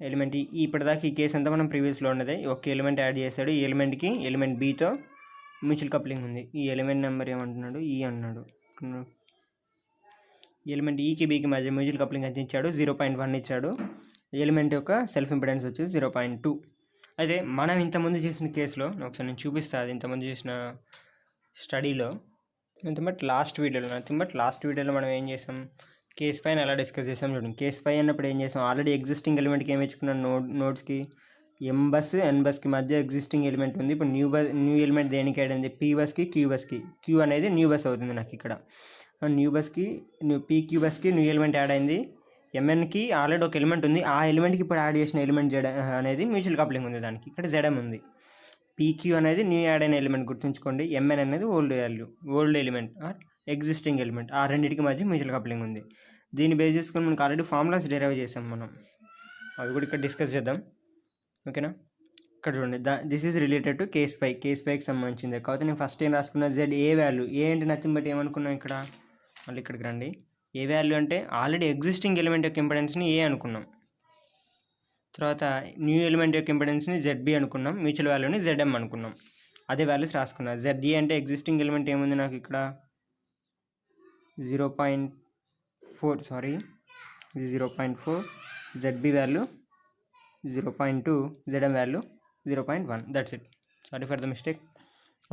ఎలిమెంట్ ఇప్పటిదాకా ఈ కేసు అంతా మనం ప్రీవియస్లో ఉన్నది, ఒక ఎలిమెంట్ యాడ్ చేశాడు, ఈ ఎలిమెంట్కి ఎలిమెంట్ బితో మ్యూచువల్ కప్లింగ్ ఉంది. ఈ ఎలిమెంట్ నెంబర్ ఏమంటున్నాడు, ఈ అన్నాడు. ఎలిమెంట్ ఈకి బీకి మధ్య మ్యూచువల్ కప్లింగ్ అయితే ఇచ్చాడు, 0.1 ఇచ్చాడు. ఎలిమెంట్ యొక్క సెల్ఫ్ ఇంపిడెన్స్ వచ్చేసి 0.2. అయితే మనం ఇంతకుముందు చేసిన కేసులో ఒకసారి నేను చూపిస్తాను, అది ఇంతకుముందు చేసిన స్టడీలో లాస్ట్ వీడియోలో మనం ఏం చేసాం, కేస్ 5 ఎలా డిస్కస్ చేసాం చూడండి. కేస్ 5 అన్నప్పుడు ఏం చేసాం, ఆల్రెడీ ఎగ్జిస్టింగ్ ఎలిమెంట్కి ఏమి ఇచ్చుకున్నాం, నోడ్స్కి ఎం బస్ ఎన్ బస్కి మధ్య ఎగ్జిస్టింగ్ ఎలిమెంట్ ఉంది. ఇప్పుడు న్యూ ఎలిమెంట్ దేనికి యాడ్ అయింది, పీ బస్కి క్యూ బస్కి. క్యూ అనేది న్యూ బస్ అవుతుంది నాకు ఇక్కడ. న్యూ బస్కి పీక్యూ బస్కి న్యూ ఎలిమెంట్ యాడ్ అయింది. ఎంఎన్కి ఆల్రెడీ ఒక ఎలిమెంట్ ఉంది, ఆ ఎలిమెంట్కి ఇప్పుడు యాడ్ చేసిన ఎలిమెంట్ జెడ్ అనేది మ్యూచువల్ కప్లింగ్ ఉంది దానికి. ఇక్కడ జెడ్ఎం ఉంది. పీక్యూ అనేది న్యూ యాడ్ అయిన ఎలిమెంట్ గుర్తుంచుకోండి, ఎంఎన్ అనేది old element or existing element, ఆ రెండింటికి మధ్య మ్యూచువల్ కప్లింగ్ ఉంది. దీన్ని బేస్ చేసుకొని మనకు ఆల్రెడీ ఫార్ములాస్ డెరైవ్ చేసాం మనం, అవి కూడా ఇక్కడ డిస్కస్ చేద్దాం. ఓకేనా. ఇక్కడ చూడండి, this is related to case 5. Case 5కి సంబంధించింది. కాబట్టి నేను ఫస్ట్ ఏం రాసుకున్నా, జెడ్ ఏ వాల్యూ, ఏ అంటే నథింగ్ బట్ ఏమనుకున్నాం ఇక్కడ, మళ్ళీ ఇక్కడికి రండి. ఏ వాల్యూ అంటే ఆల్రెడీ ఎగ్జిస్టింగ్ ఎలిమెంట్ యొక్క ఇంపిడెన్స్ని ఏ అనుకున్నాం, తర్వాత న్యూ ఎలిమెంట్ యొక్క ఇంపిడెన్స్ని జెడ్బి అనుకున్నాం, మ్యూచువల్ వాల్యూని జెడ్ఎం అనుకున్నాం. అదే వాల్యూస్ రాసుకున్నా. జెడ్ఏ అంటే ఎగ్జిస్టింగ్ ఎలిమెంట్ ఏముంది నాకు ఇక్కడ 0.4, సారీ ఇది 0.4, ZB value 0.2, ZM value 0.1. That's it, sorry for the mistake.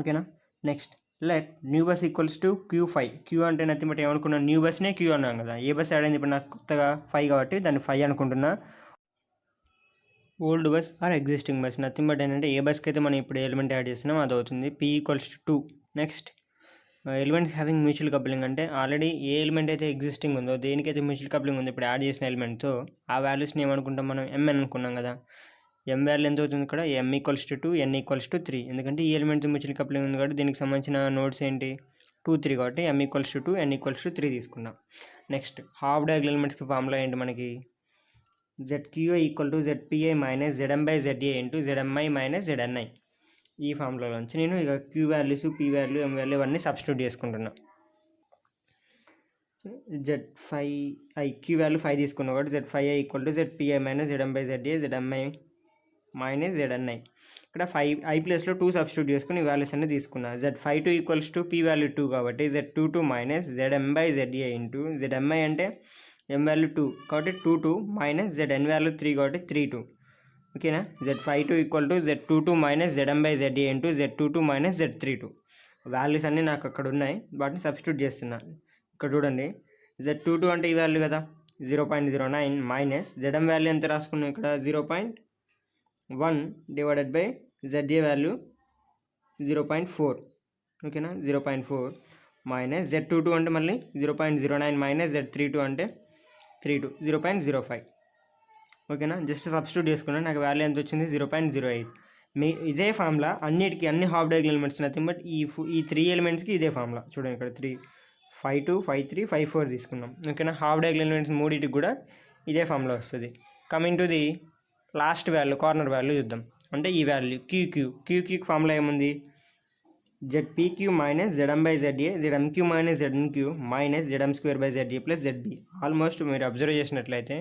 ఓకేనా. Next let new bus equals to Q5. Q అంటే నథింగ్ బట్ ఏమనుకున్నాను, న్యూ బస్నే క్యూ అన్నాం కదా, ఏ బస్ యాడ్ అయింది ఇప్పుడు నాకు కొత్తగా 5 కాబట్టి దాన్ని 5 అనుకుంటున్నా. Old bus or existing bus, nothing but ఏంటంటే ఏ బస్కి అయితే మనం ఇప్పుడు ఎలిమెంట్ యాడ్ చేస్తున్నాం అది అవుతుంది. P equals to 2. Next elements having mutual coupling అంటే ఆల్రెడీ ఏ ఎలిమెంట్ అయితే ఎగ్జిస్టింగ్ ఉందో, దేనికైతే మ్యూచువల్ కప్లింగ్ ఉందో ఇప్పుడు యాడ్ చేసిన ఎలిమెంట్తో ఆ వాల్యూస్ని ఏమనుకుంటాం మనం, ఎంఎన్ అనుకున్నాం కదా. ఎం వాల్యూ ఎంత అవుతుంది ఇక్కడ, M equals to 2, N equals to 3. ఎందుకంటే ఈ ఎలిమెంట్తో మ్యూచువల్ కప్లింగ్ ఉంది కాబట్టి దీనికి సంబంధించిన నోట్స్ ఏంటి 2, 3 కాబట్టి M equals to 2, N equals to 3 తీసుకున్నాం. నెక్స్ట్ హాఫ్ డయాగ్నల్ ఎలిమెంట్స్కి ఫార్ములా ఏంటి మనకి, ZQA equal to ZPA minus ZM/ZA into ZMI minus ZNI. ఈ ఫార్ములాలోంచి నేను ఇక Q values, P value, M value ఇవన్నీ సబ్స్టిట్యూట్ చేసుకుంటున్నా. Z5I క్యూ వాల్యూ 5 తీసుకున్నా కాబట్టి Z5I equal to ZPA minus ZM/ZA ZMI minus ZNI. ఇక్కడ 5I ప్లేస్లో 2 సబ్స్టిట్యూట్ చేసుకుని ఈ వాల్యూస్ అన్నీ తీసుకున్నా. Z52 equals to P value 2 కాబట్టి Z22 minus ZM/ZA into ZMI అంటే ఎం వాల్యూ 2 కాబట్టి 2 మైనస్ ZN వాల్యూ 3 కాబట్టి 3 ఓకేనా. Z52 equal to Z22 minus ZM/ZA into Z22 minus Z32. Values అన్నీ నాకు అక్కడ ఉన్నాయి, వాటిని సబ్స్టిట్యూట్ చేస్తున్నా. ఇక్కడ చూడండి, Z22 అంటే ఈ వాల్యూ కదా 0.09 మైనస్ ZM వాల్యూ ఎంత రాసుకున్నాం ఇక్కడ 0.1 డివైడెడ్ బై ZA వాల్యూ 0.4. ఓకేనా. 0.4 మైనస్ Z22 అంటే మళ్ళీ 0.09 మైనస్ Z32 అంటే 0.05. ఓకేనా. జస్ట్ సబ్స్టిట్యూట్ చేసుకున్నాను, నాకు వాల్యూ ఎంత వచ్చింది 0.08. ఇదే ఫార్ములా అన్ని half diagonal elements nothing but ఈ 3 ఎలిమెంట్స్కి ఇదే ఫార్ములా. చూడండి ఇక్కడ 3, 5, 2, 5, 3, 5, 4 తీసుకున్నాం. ఓకేనా. హాఫ్ డయాగ్నల్ ఎలిమెంట్స్ మూడింటికి కూడా ఇదే ఫార్ములా వస్తుంది. Coming to the last value, corner value చూద్దాం. అంటే ఈ వాల్యూ క్యూకి ఫార్ములా ఏముంది, ZPQ minus ZM/ZA, ZMQ minus ZNQ minus ZM²/ZA plus ZB. Almost మీరు అబ్జర్వ్ చేసినట్లయితే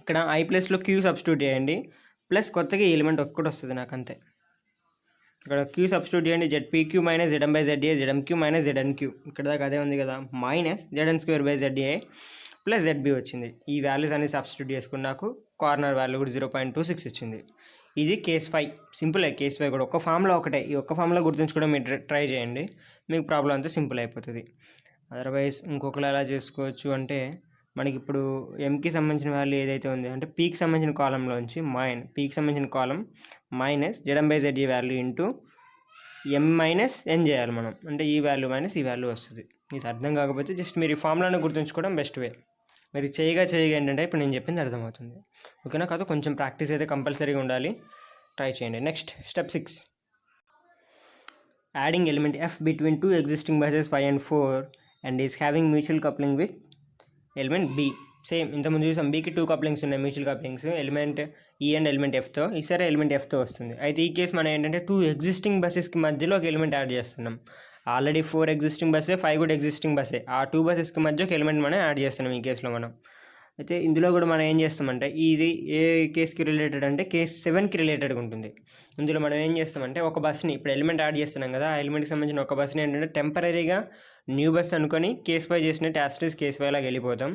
ఇక్కడ I ప్లస్లో క్యూ సబ్స్టిట్యూట్ చేయండి, ప్లస్ కొత్తగా ఈ ఎలిమెంట్ ఒక్కటి వస్తుంది నాకు అంతే. ఇక్కడ క్యూ సబ్స్టిట్యూట్ చేయండి, ZPQ minus ZM/ZA, ZMQ minus ZNQ, ఇక్కడ దాకా అదే ఉంది కదా, మైనస్ ZN²/ZA ప్లస్ ZB వచ్చింది. ఈ వాల్యూస్ అన్ని సబ్స్టిట్యూట్ చేసుకుని నాకు కార్నర్ వాల్యూ కూడా 0.26 వచ్చింది. ఇది కేస్ 5. సింపుల్. కేస్ 5 కూడా ఒక ఫార్ములా ఒకటే, ఈ ఒక్క ఫార్ములా గుర్తుంచుకోవడం మీరు ట్రై చేయండి, మీకు ప్రాబ్లం అంతా సింపుల్ అయిపోతుంది. అదర్వైజ్ ఇంకొకలా ఎలా చేసుకోవచ్చు అంటే, మనకి ఇప్పుడు ఎంకి సంబంధించిన వాల్యూ ఏదైతే ఉంది అంటే పీకి సంబంధించిన కాలంలోంచి పీకి సంబంధించిన కాలం minus ZM/ZA value into M minus N చేయాలి మనం, అంటే ఈ వాల్యూ మైనస్ ఈ వాల్యూ వస్తుంది. ఇది అర్థం కాకపోతే జస్ట్ మీరు ఈ ఫార్ములాను గుర్తుంచుకోవడం బెస్ట్ వే. మీరు చేయగా ఏంటంటే ఇప్పుడు నేను చెప్పింది అర్థమవుతుంది. ఓకేనా? కాదు కొంచెం ప్రాక్టీస్ అయితే కంపల్సరీగా ఉండాలి. ట్రై చేయండి. Next step 6, adding element F between 2 existing buses 5 and 4 and is having mutual coupling with element B. Same ఇంతకుముందు చూసాం, బీకి 2 కప్లింగ్స్ ఉన్నాయి, mutual couplings, element E and element ఎఫ్తో. ఈసారి ఎలిమెంట్ ఎఫ్తో వస్తుంది. అయితే ఈ కేసు మనం ఏంటంటే 2 ఎగ్జిస్టింగ్ బసెస్కి మధ్యలో ఒక ఎలిమెంట్ యాడ్ చేస్తున్నాం. ఆల్రెడీ 4 ఎగ్జిస్టింగ్ బస్సే, 5 కూడా ఎగ్జిస్టింగ్ బస్సే. ఆ 2 బసెస్కి మధ్య ఒక ఎలిమెంట్ మనం యాడ్ చేస్తున్నాం ఈ కేసులో మనం. అయితే ఇందులో కూడా మనం ఏం చేస్తామంటే, ఇది ఏ కేసుకి రిలేటెడ్ అంటే కేస్ 7కి రిలేటెడ్గా ఉంటుంది. ఇందులో మనం ఏం చేస్తామంటే ఒక బస్ని, ఇప్పుడు ఎలిమెంట్ యాడ్ చేస్తున్నాం కదా, ఆ ఎలిమెంట్కి సంబంధించిన ఒక బస్ని ఏంటంటే టెంపరీగా న్యూ బస్ అనుకొని కేస్ 5 చేసినట్టు యాస్ట్రీస్ కేస్ 5 లాగా వెళ్ళిపోతాం.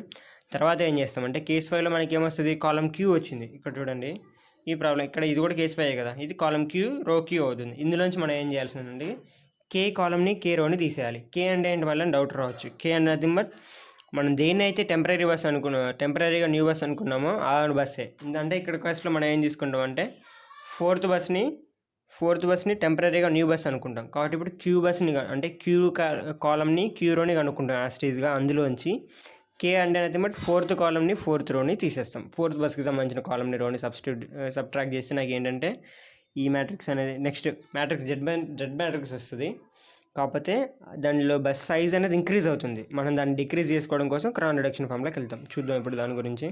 తర్వాత ఏం చేస్తామంటే కేస్ 5లో మనకి ఏమొస్తుంది, కాలం క్యూ వచ్చింది. ఇక్కడ చూడండి ఈ ప్రాబ్లం, ఇక్కడ ఇది కూడా కేస్ 5 కదా, ఇది కాలం క్యూ, రో క్యూ అవుతుంది. ఇందులోంచి మనం ఏం చేయాల్సిందండి, కే కాలంని కే రోని తీసేయాలి. కే అంటే ఏంటి వల్ల డౌట్ రావచ్చు. కే అన్నది బట్ మనం దేన్ని అయితే టెంపరీ బస్ టెంపరీగా న్యూ బస్ అనుకున్నామో ఆ బస్సే. అంటే ఇక్కడ కేసులో మనం ఏం తీసుకుంటాం అంటే ఫోర్త్ బస్ని టెంపరీగా న్యూ బస్ అనుకుంటాం. కాబట్టి ఇప్పుడు క్యూ బస్ని అంటే క్యూ కాలంని క్యూ రోని కనుక్కుంటాం యాస్టీజ్గా. అందులోంచి కే అంటే అయితే బట్ ఫోర్త్ కాలంని ఫోర్త్ రోని తీసేస్తాం. ఫోర్త్ బస్కి సంబంధించిన కాలంని రోని సబ్ట్రాక్ట్ చేస్తే నాకు ఏంటంటే ఈ మ్యాట్రిక్స్ అనేది నెక్స్ట్ మ్యాట్రిక్స్ జెడ్ మ్యాట్రిక్స్ వస్తుంది. కాకపోతే దానిలో బస్ సైజ్ అనేది ఇంక్రీజ్ అవుతుంది. మనం దాన్ని డిక్రీజ్ చేసుకోవడం కోసం క్రాన్ రిడక్షన్ ఫామ్లోకి వెళ్తాం. చూద్దాం ఇప్పుడు దాని గురించి.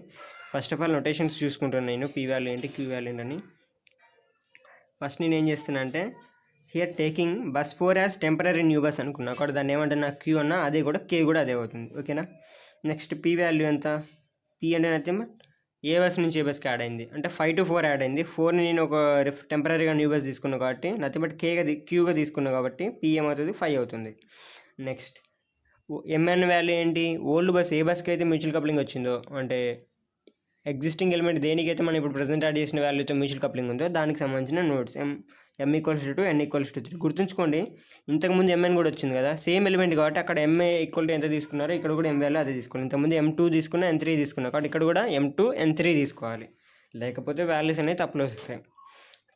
ఫస్ట్ ఆఫ్ ఆల్ నొటేషన్స్ చూసుకుంటాను నేను, పీ వాల్యూ ఏంటి, క్యూ వాల్యూ ఏంటని. ఫస్ట్ నేను ఏం చేస్తున్నా అంటే here taking bus 4 as temporary new bus అనుకున్నా. అక్కడ దాన్ని ఏమంటే నాకు క్యూ అన్నా అదే కూడా కే కూడా అదే అవుతుంది. ఓకేనా? నెక్స్ట్ పీ వాల్యూ ఎంత, పీ అంటే అయితే ఏ బస్ నుంచి ఏ బస్కి యాడ్ అయింది అంటే 5 to 4 యాడ్ అయింది. 4ని నేను ఒక టెంపరీగా న్యూ బస్ తీసుకున్నా కాబట్టి నథింగ్ బట్ క్యూగా తీసుకున్నా కాబట్టి పీ ఏమవుతుంది 5 అవుతుంది. నెక్స్ట్ ఎంఎన్ వాల్యూ ఏంటి, ఓల్డ్ బస్ ఏ బస్కి అయితే మ్యూచువల్ కప్లింగ్ వచ్చిందో అంటే ఎగ్జిస్టింగ్ ఎలిమెంట్ దేనికైతే మనం ఇప్పుడు ప్రజెంట్ యాడ్ చేసిన వాల్యూతో మ్యూచువల్ కప్లింగ్ ఉందో దానికి సంబంధించిన notes m equals to 2 n equals to 3. గుర్తుంచుకోండి ఇంతకుముందు mn కూడా వచ్చింది కదా, సేమ్ ఎలిమెంట్ కాబట్టి అక్కడ ma ఈక్వల్ టు ఎంత తీసుకున్నారో ఇక్కడ కూడా m వాల్యూ అదే తీసుకోవాలి. ఇంతకుముందు m2 తీసుకున్నా n3 తీసుకున్నా కాబట్టి ఇక్కడ కూడా m2 n3 తీసుకోవాలి, లేకపోతే వాల్యూస్ అనేవి తప్పులు వస్తాయి.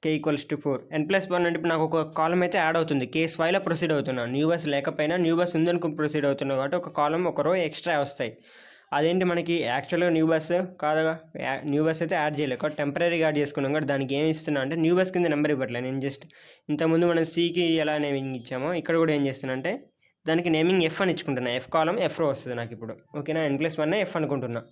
k ఈక్వల్స్ టు 4 n+1 అంటే ఇప్పుడు నాకు ఒక కాలం అయితే యాడ్ అవుతుంది. కేస్ 5లో ప్రొసీడ్ అవుతున్నాను, న్యూ బస్ లేకపోయినా న్యూ బస్ ఉందనుకో ప్రొసీడ్ అవుతున్నాను కాబట్టి ఒక కాలం ఒక రో ఎక్స్ట్రా వస్తాయి. అదేంటి మనకి యాక్చువల్గా న్యూ బస్ కాదుగా, న్యూ బస్ అయితే యాడ్ చేయలేదు కాబట్టి టెంపరీగా యాడ్ చేసుకున్నాం కాబట్టి దానికి ఏమి ఇస్తున్నా అంటే న్యూ బస్ కింద నెంబర్ ఇవ్వట్లేదు. నేను జస్ట్ ఇంతకుముందు మనం సికి ఎలా నేమింగ్ ఇచ్చామో ఇక్కడ కూడా ఏం చేస్తున్నా అంటే దానికి నేమింగ్ ఎఫ్ అని ఇచ్చుకుంటున్నా. ఎఫ్ కాలం ఎఫ్ రో వస్తుంది నాకు ఇప్పుడు. ఓకేనా? n+1 ఎఫ్ అనుకుంటున్నా.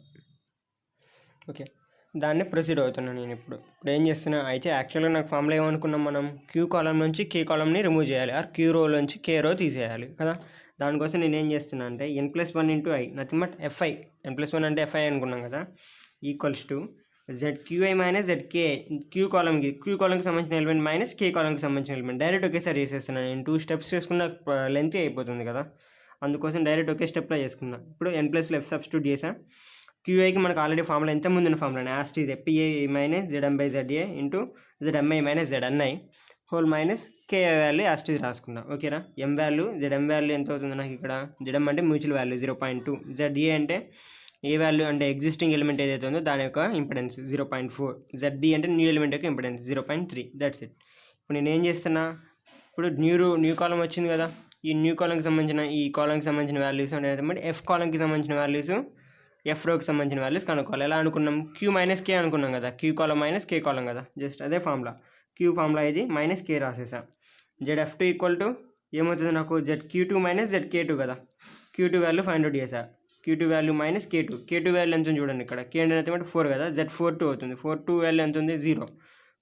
ఓకే, దాన్ని ప్రొసీడ్ అవుతున్నాను నేను ఇప్పుడు ఏం చేస్తున్నా అయితే యాక్చువల్గా నాకు ఫామ్లో ఏమనుకున్నాం మనం, క్యూ కాలం నుంచి కే కాలంని రిమూవ్ చేయాలి, ఆర్ క్యూ రోలోంచి కే రో తీసేయాలి కదా. దానికోసం నేను ఏం చేస్తున్నా అంటే n+1 into I nothing but F I, n+1 అంటే ఎఫ్ఐ అనుకున్నాం కదా, equals to ZQi minus ZKi. Q కాలంకి సంబంధించిన ఎలిమెంట్ మైనస్ కే కాలంకి సంబంధించిన ఎలిమెంట్ డైరెక్ట్ ఒకేసారి చేసేస్తున్నాను. నేను 2 స్టెప్స్ చేసుకున్న లెంత్ అయిపోతుంది కదా, అందుకోసం డైరెక్ట్ ఒకే స్టెప్లో చేసుకున్నా. ఇప్పుడు n+లో ఎఫ్ సబ్స్టిట్యూట్ చేసా. క్యూఐకి మనకు ఆల్రెడీ ఫార్ములా ఎంత ముందున్న formula as it is FPI minus ZM/ZA into ZMI minus ZNI whole minus K value as it is రాసుకున్నా. ఓకేనా? ఎం వాల్యూ ZM వాల్యూ ఎంత అవుతుంది నాకు ఇక్కడ, ZM అంటే మ్యూచువల్ వాల్యూ 0.2, ZA అంటే ఏ వాల్యూ అంటే ఎగ్జిస్టింగ్ ఎలిమెంట్ ఏదైతే ఉందో దాని యొక్క ఇంపెడెన్స్ 0.4, ZB అంటే న్యూ ఎలిమెంట్ యొక్క ఇంపెడెన్స్ 0.3. That's it. ఇప్పుడు నేను ఏం చేస్తున్నా, ఇప్పుడు న్యూ కాలం వచ్చింది కదా, ఈ న్యూ కాలంకి సంబంధించిన వాల్యూస్ అనేది ఎఫ్ కాలంకి సంబంధించిన వాల్యూస్, ఎఫ్ రోకి సంబంధించిన వాల్యూస్ కనుక్కోవాలి. ఎలా అనుకున్నాం, క్యూ మైనస్ కే అనుకున్నాం కదా, క్యూ కాలం మైనస్ కే కాలం కదా, జస్ట్ అదే ఫార్ములా. క్యూ ఫార్ములా ఇది మైనస్ కే రాసేసా. ZF2 ఈక్వల్ టు ఏమవుతుంది నాకు, ZQ2 మైనస్ ZK2 కదా, Q2 వాల్యూ ఫైండ్ అవుట్ చేసా. Q2 value minus K2 value ఎంత చూడండి ఇక్కడ, K అంటే 4 కదా, Z42 అవుతుంది. 42 వాల్యూ ఎంత ఉంది 0.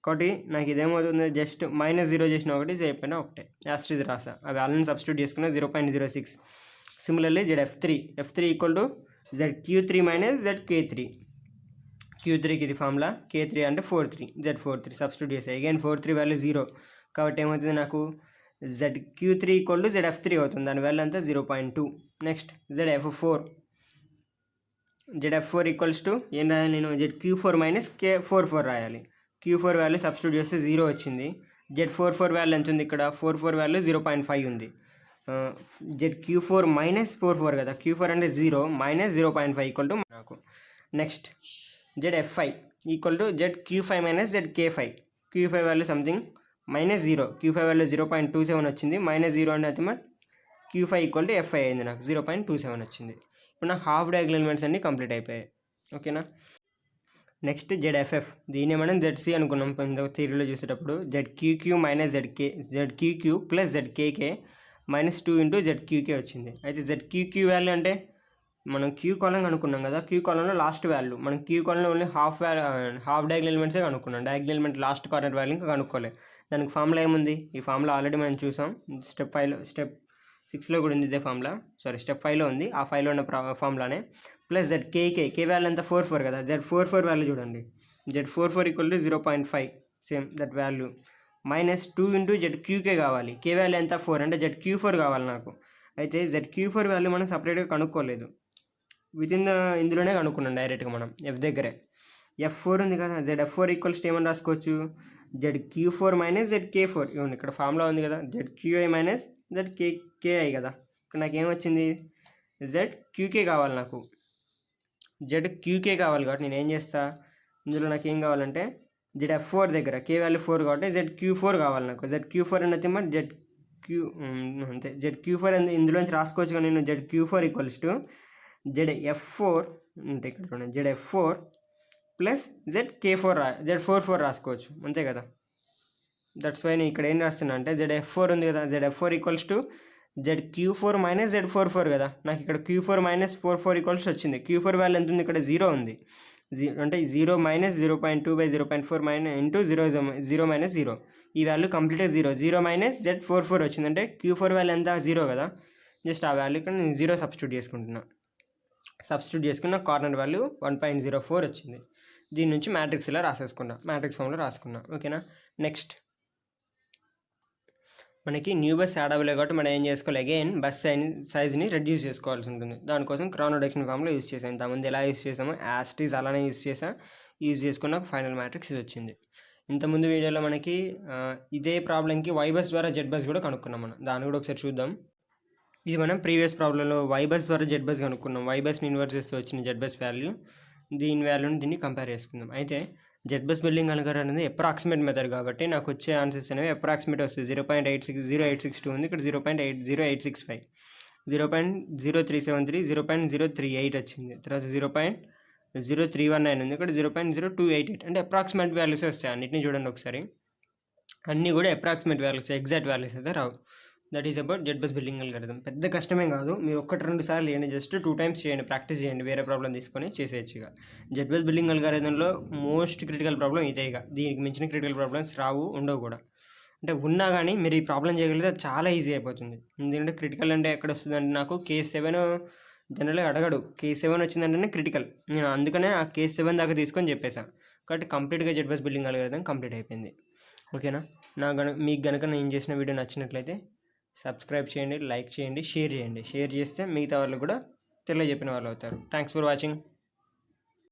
కాబట్టి నాకు ఇదేమవుతుంది, జస్ట్ -0 చేసిన ఒకటి చేయకపోయినా ఒకటే యాస్ట్రీజ్ రాసా. ఆ వాల్యూని సబ్స్టిట్యూట్ చేసుకున్న 0.06. Similarly F3 equal to ZQ3 minus ZK3. Q3కి ఇది ఫార్ములా, K3 అంటే 43, Z43 సబ్స్టిట్యూట్ చేసాయి. అగైన్ 43 వాల్యూ 0 కాబట్టి ఏమవుతుంది నాకు, ZQ3 ఈక్వల్ టు ZF3 అవుతుంది, దాని వాల్యూ అంతా 0.2. నెక్స్ట్ ZF4 ఈక్వల్స్ టు ఏం రాయాలి నేను, ZQ4 మైనస్ K44 రాయాలి. Q4 వాల్యూ సబ్స్టిట్యూట్ చేస్తే 0 వచ్చింది. Z44 వాల్యూ ఎంత ఉంది ఇక్కడ, 44 వాల్యూ 0.5 ఉంది. ZQ4 మైనస్ 44 కదా, Q4 అంటే 0 మైనస్ 0.5 ఈక్వల్ టు నాకు. Next ZF5 equal to ZQ5 minus ZK5. Q5 value something minus 0, Q5 value 0.27 వచ్చింది, మైనస్ 0 అంటే Q5 ఈక్వల్ టు F5 అయింది నాకు, 0.27 వచ్చింది. ఇప్పుడు నా హాఫ్ డయాగ్నల్ ఎలిమెంట్స్ అన్నీ కంప్లీట్ అయిపోయాయి. ఓకేనా. నెక్స్ట్ ZFF, దీన్ని మనం ZC అనుకున్నాం థియరీలో చూసేటప్పుడు. ZQQ minus ZQQ plus ZKK minus 2 into ZQK వచ్చింది. అయితే ZQQ వాల్యూ అంటే మనం క్యూ కాలం అనుకున్నాం కదా, క్యూ కాలంలో లాస్ట్ వాల్యూ. మనం క్యూ కాలంలో ఓన్లీ హాఫ్ డయాగ్నల్ ఎలిమెంట్సే కనుక్కున్నాం, diagonal element last corner value ఇంకా కనుక్కోలేదు. దానికి ఫార్ములా ఏముంది, ఈ ఫార్ములా ఆల్రెడీ మనం చూసాం. స్టెప్ 6లో కూడా ఉంది ఇదే ఫార్ములా, స్టెప్ 5లో ఉంది. ఆ 5లో ఉన్న ఫార్ములానే. ప్లస్ కే వాల్యూ ఎంత 44 కదా, Z44 వాల్యూ చూడండి. Z44 equal to 0.5 same that value minus 2 into ZQK కావాలి. కే వాల్యూ ఎంత 4 అంటే ZQ4 కావాలి నాకు. అయితే ZQ4 వాల్యూ మనం సపరేట్గా కనుక్కోలేదు, ఇందులోనే కనుక్కున్నాం డైరెక్ట్గా మనం F దగ్గరే. F4 ఉంది కదా, ZF4 ఈక్వల్స్ ఏమని రాసుకోవచ్చు, ZQ4 మైనస్ ZK4. ఇవ్వండి ఇక్కడ ఫార్ములా ఉంది కదా, ZQI మైనస్ ZKI కదా. ఇక్కడ నాకు ఏమొచ్చింది, ZQK కావాలి నాకు. ZQK కావాలి కాబట్టి నేను ఏం చేస్తా, ఇందులో నాకు ఏం కావాలంటే ZF4 దగ్గర K వాల్యూ 4 కాబట్టి ZQ4 కావాలి నాకు. ZQ4 అనేది అంతే, ZQ4 ఇందులోంచి రాసుకోవచ్చు కానీ నేను ZQ4 ఈక్వల్స్ టు ZF4 అంటే ఇక్కడ చూడండి, ZF4 ప్లస్ Z44 రాసుకోవచ్చు అంతే కదా. దట్స్ వై నేను ఇక్కడ ఏం రాస్తున్నా అంటే ZF4 ఉంది కదా, ZF4 equals to ZQ4 minus Z44 కదా. నాకు ఇక్కడ Q4 మైనస్ 44 ఈక్వల్స్ వచ్చింది. Q4 వాల్యూ ఎంత ఉంది, ఇక్కడ 0 ఉంది. అంటే 0 మైనస్ 0.2/0.4 మైనస్ ఇంటూ 0 మైనస్ 0, ఈ వాల్యూ కంప్లీట్గా 0 మైనస్ Z44 వచ్చింది. అంటే Q4 వాల్యూ ఎంత 0 కదా, జస్ట్ ఆ వాల్యూ ఇక్కడ నేను 0 సబ్స్టిట్యూట్ చేసుకున్న కార్నర్ వాల్యూ 1.04 వచ్చింది. దీని నుంచి మ్యాట్రిక్స్ ఇలా మ్యాట్రిక్స్ ఫామ్లో రాసుకున్నా. ఓకేనా. నెక్స్ట్ మనకి న్యూ బస్ యాడ్ అవ్వలేదు కాబట్టి మనం ఏం చేసుకోవాలి, అగైన్ బస్ సైజ్ని రెడ్యూస్ చేసుకోవాల్సి ఉంటుంది. దానికోసం క్రాస్ రిడక్షన్ ఫామ్లో యూస్ చేసాం. ఇంతకుముందు ఎలా యూస్ చేసామో యాస్టీస్ అలానే యూస్ చేసుకున్న ఫైనల్ మ్యాట్రిక్స్ ఇది వచ్చింది. ఇంతకుముందు వీడియోలో మనకి ఇదే ప్రాబ్లంకి వై బస్ ద్వారా జెడ్ బస్ కూడా కనుక్కున్నాం మనం, దాన్ని కూడా ఒకసారి చూద్దాం. ఇది మనం ప్రీవియస్ ప్రాబ్లంలో వై బస్ ద్వారా జెడ్ బస్ కనుక్కున్నాం. వై బస్ని ఇన్వర్ట్ చేస్తే వచ్చిన జెడ్ బస్ వాల్యూ, దీని వాల్యూని దీన్ని కంపేర్ చేసుకుందాం. అయితే జెడ్ బస్ బిల్డింగ్ కనుక అనేది అప్రాక్సిమేట్ మెథడ్ కాబట్టి నాకు వచ్చే ఆన్సర్స్ అనేవి అప్రాక్సిమేట్ వస్తుంది. 0.0862 ఉంది, ఇక్కడ 0.0865, 0.0373, 0.038 వచ్చింది. తర్వాత 0.0319 ఉంది, ఇక్కడ 0.0288. అంటే అప్రాక్సిమేట్ వాల్యూస్ వస్తాయి. అన్నిటిని చూడండి ఒకసారి, అన్నీ కూడా అప్రాక్సిమేట్ వాల్యూస్, ఎగ్జాక్ట్ వాల్యూస్ అయితే రావు. That is about Z bus building algorithm. పెద్ద కష్టమేం కాదు, మీరు 1-2 సార్లు చేయండి, జస్ట్ 2 times చేయండి, ప్రాక్టీస్ చేయండి, వేరే ప్రాబ్లం తీసుకొని చేసేయచ్చు. ఇక జెడ్ బస్ బిల్డింగ్ అల్గారిథంలో మోస్ట్ క్రిటికల్ ప్రాబ్లం ఇదే. ఇక దీనికి మించిన క్రిటికల్ ప్రాబ్లమ్స్ ఉండవు కూడా. అంటే ఉన్నా కానీ మీరు ఈ ప్రాబ్లం చేయగలిగితే చాలా ఈజీ అయిపోతుంది. ఎందుకంటే క్రిటికల్ అంటే ఎక్కడ వస్తుందంటే, నాకు K7 జనరల్గా అడగడు, K7 వచ్చిందంటేనే క్రిటికల్. నేను అందుకనే ఆ K7 దాకా తీసుకొని చెప్పేశాను. కాబట్టి కంప్లీట్గా Z bus building algorithm complete అయిపోయింది. ఓకేనా. మీకు గనుక నేను చేసిన వీడియో నచ్చినట్లయితే సబ్స్క్రైబ్ చేయండి, లైక్ చేయండి, షేర్ చేయండి. షేర్ చేస్తే మిగతా వాళ్ళు కూడా తెలియజెప్పిన వాళ్ళు అవుతారు. Thanks for watching.